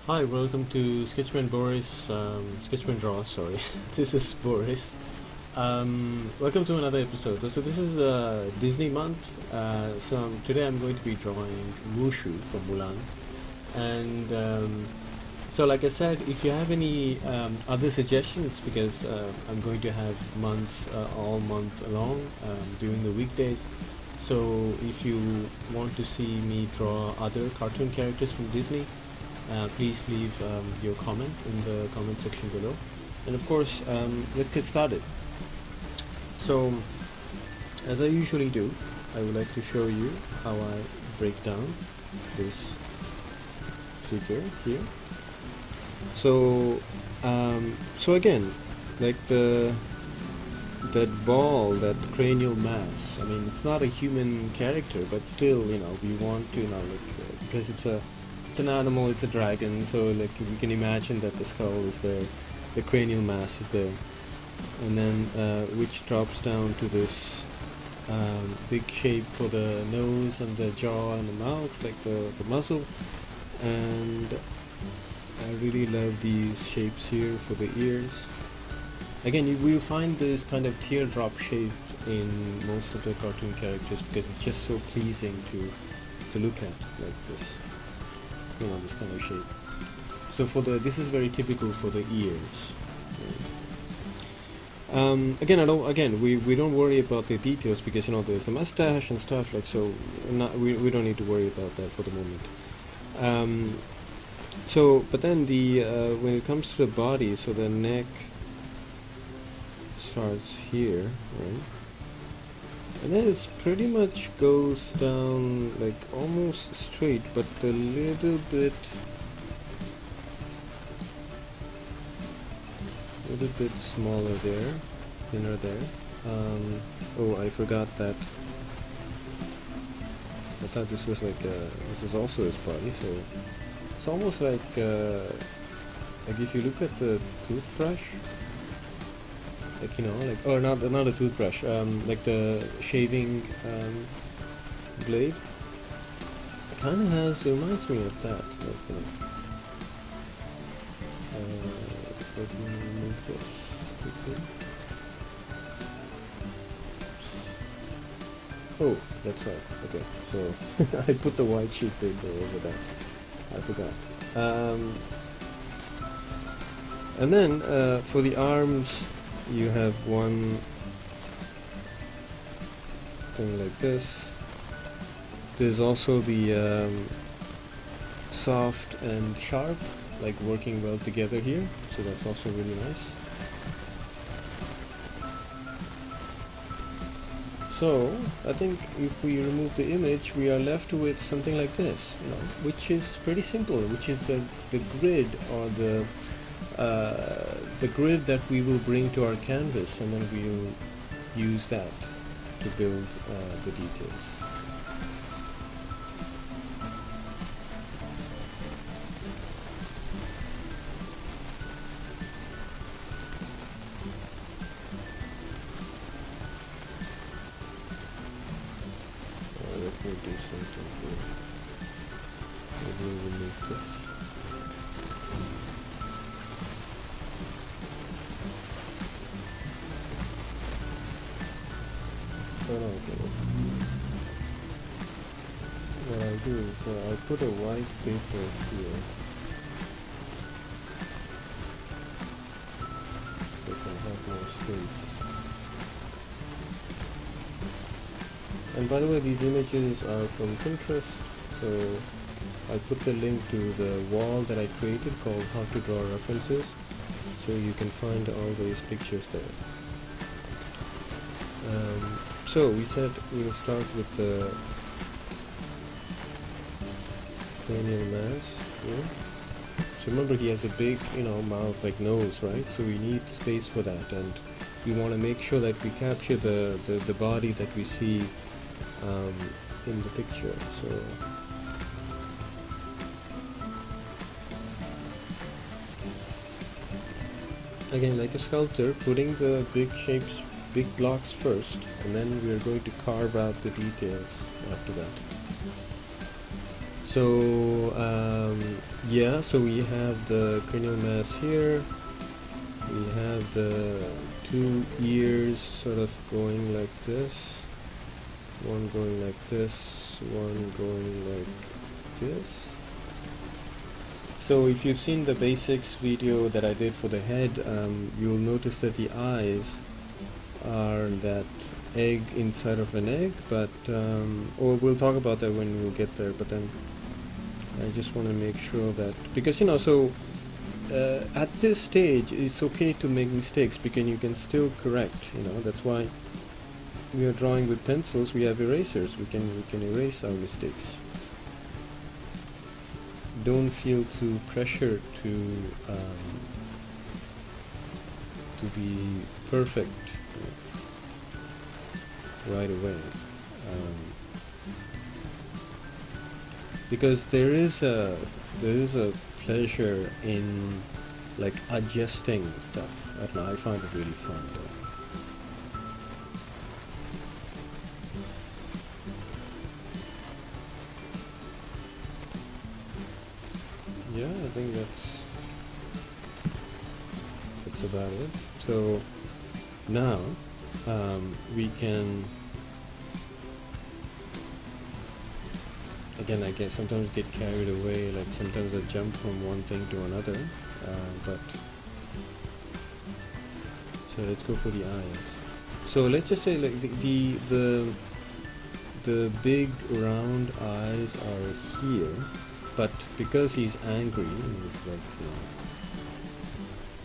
Hi, welcome to Sketchman Boris, Sketchman Draw, sorry. This is Boris. Welcome to another episode. So this is Disney month. Today I'm going to be drawing MUSHU from Mulan. And so like I said, if you have any other suggestions, because I'm going to have months all month long during the weekdays. So if you want to see me draw other cartoon characters from Disney, please leave your comment in the comment section below. And of course, let's get started. So, as I usually do, I would like to show you how I break down this figure here. So, again, like that ball, that cranial mass. I mean, it's not a human character, but still, we want to, because it's an animal, it's a dragon, so like we can imagine that the skull is there, the cranial mass is there, and then which drops down to this big shape for the nose and the jaw and the mouth, like the muzzle. And I really love these shapes here for the ears. Again, you will find this kind of teardrop shape in most of the cartoon characters because it's just so pleasing to look at, like this. This kind of shape. So this is very typical for the ears. Again, we don't worry about the details because there's the mustache and stuff, like, so we don't need to worry about that for the moment. But then when it comes to the body, so the neck starts here, right? And then it pretty much goes down like almost straight, but a little bit smaller there, thinner there. Oh, I forgot that. I thought this was like this is also his body, so it's almost like if you look at the toothbrush. Or not a toothbrush, like the shaving blade. It kind of reminds me of that. Let me remove this quickly. Oh, that's right. Okay, so I put the white sheet paper over that. I forgot. And then for the arms, you have one thing like this. There's also the soft and sharp, like working well together here, so that's also really nice. So I think if we remove the image, we are left with something like this, which is pretty simple, which is the grid, or the grid that we will bring to our canvas, and then we'll use that to build the details. Let me do something here. Maybe we'll remove this. What I do is I put a white paper here, so I can have more space. And by the way, these images are from Pinterest, so I put the link to the wall that I created called How to Draw References, so you can find all these pictures there. So we said we'll start with the cranial mass here. So remember, he has a big, mouth, like nose, right? So we need space for that, and we want to make sure that we capture the body that we see in the picture. So again, like a sculptor, putting the big shapes, big blocks first, and then we are going to carve out the details after that. So yeah, so we have the cranial mass here. We have the two ears sort of going like this, one going like this, one going like this. So if you've seen the basics video that I did for the head, you'll notice that the eyes are that egg inside of an egg, but or we'll talk about that when we'll get there, but then I just want to make sure that, because so at this stage it's okay to make mistakes because you can still correct, that's why we are drawing with pencils. We have erasers, we can erase our mistakes. Don't feel too pressured to be perfect right away, because there is a pleasure in like adjusting stuff. I don't know, I find it really fun though. Yeah, I think that's about it. So now we can, again, I guess sometimes get carried away, like sometimes I jump from one thing to another, but so let's go for the eyes. So let's just say like the big round eyes are here, but because he's angry, it's like,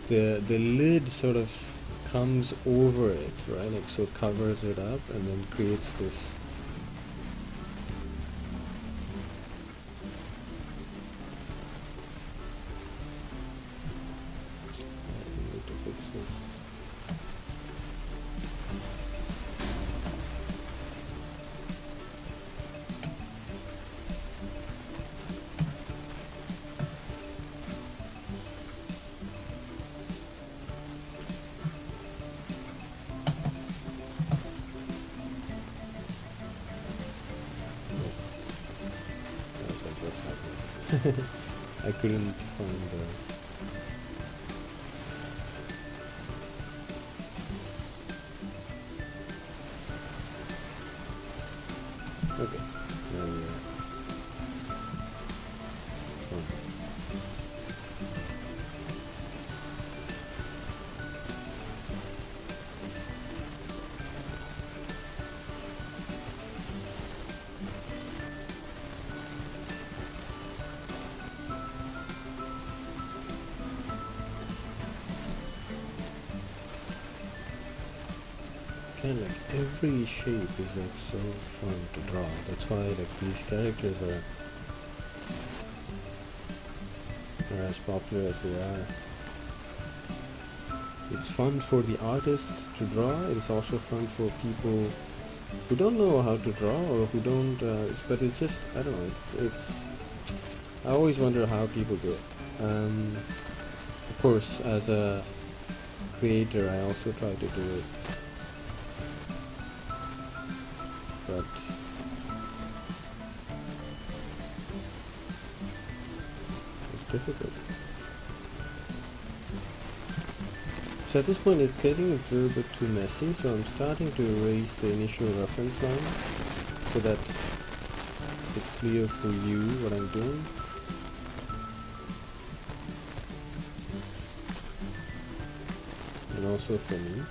the lid sort of comes over it, right? Like, so covers it up and then creates this. I need to fix this. I couldn't find the... Okay, now we are fine. Kind of like every shape is like so fun to draw. That's why like these characters are as popular as they are. It's fun for the artist to draw. It's also fun for people who don't know how to draw or who don't. But it's just, I don't know. It's. I always wonder how people do it. Of course, as a creator, I also try to do it. But it's difficult. So at this point it's getting a little bit too messy, so I'm starting to erase the initial reference lines so that it's clear for you what I'm doing. And also for me.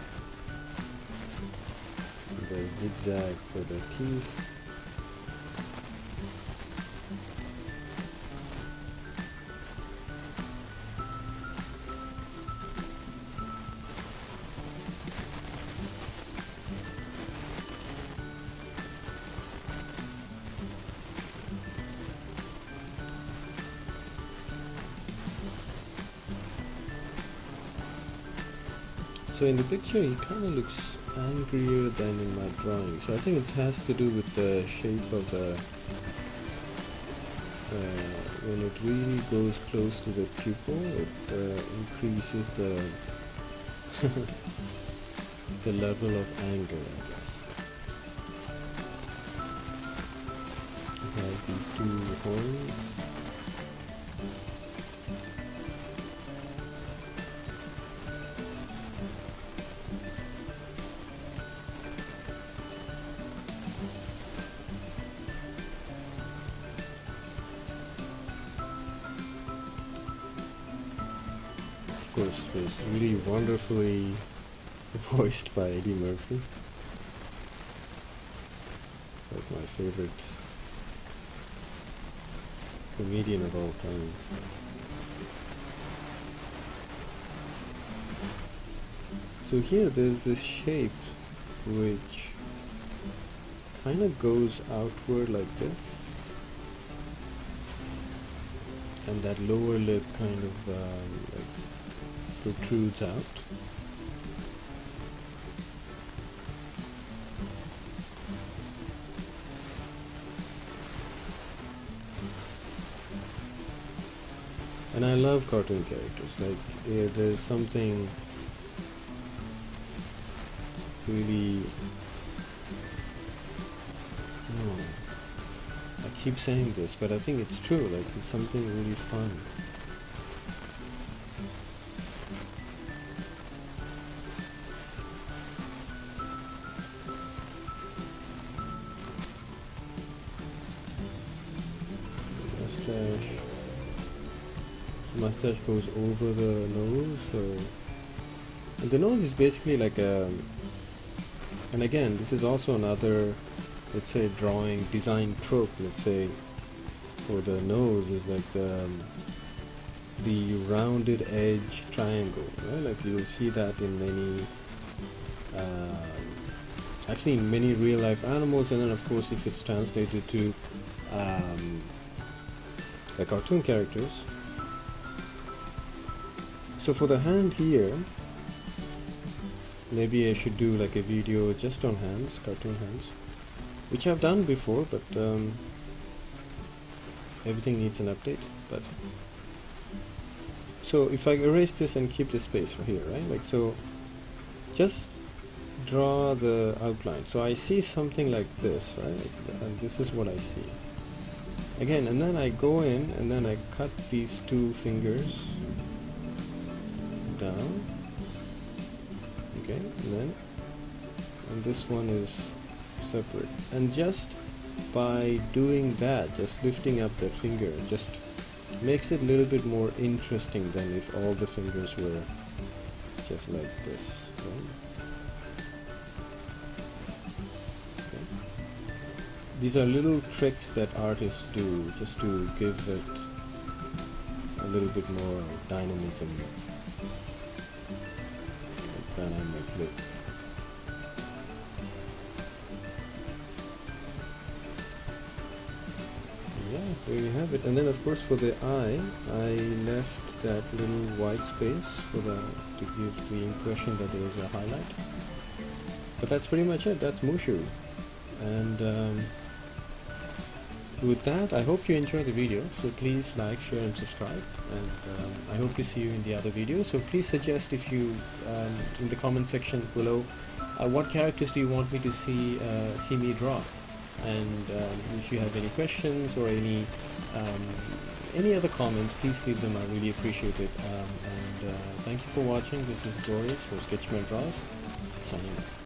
The zigzag for the teeth. So in the picture he kind of looks angrier than in my drawing, so I think it has to do with the shape of the when it really goes close to the pupil, it increases the the level of anger, I guess. have these two horns. Of course, it was really wonderfully voiced by Eddie Murphy. Like my favorite comedian of all time. So here there's this shape which kind of goes outward like this, and that lower lip kind of like protrudes out. And I love cartoon characters. Like there's something really, I keep saying this, but I think it's true. Like it's something really fun. Mustache goes over the nose, so and the nose is basically like a, and again this is also another, let's say, drawing design trope. Let's say for the nose is like the rounded edge triangle, right? Like you will see that in many actually in many real life animals, and then of course if it's translated to the cartoon characters. So for the hand here, maybe I should do like a video just on hands, cartoon hands, which I've done before, but everything needs an update. But so if I erase this and keep the space for here, right? Like so, just draw the outline. So I see something like this, right? Like, this is what I see. Again, and then I go in and then I cut these two fingers down, okay, and this one is separate, and just by doing that, just lifting up that finger, just makes it a little bit more interesting than if all the fingers were just like this, right? Okay. These are little tricks that artists do just to give it a little bit more dynamism. Dynamic look. Yeah, there you have it. And then of course for the eye, I left that little white space for to give the impression that there is a highlight. But that's pretty much it. That's MUSHU. And with that, I hope you enjoyed the video. So please like, share and subscribe. And I hope to see you in the other videos. So please suggest if you, in the comment section below, what characters do you want me to see me draw? And if you have any questions or any other comments, please leave them. I really appreciate it. And thank you for watching. This is Boris for Sketchman Draws, signing off.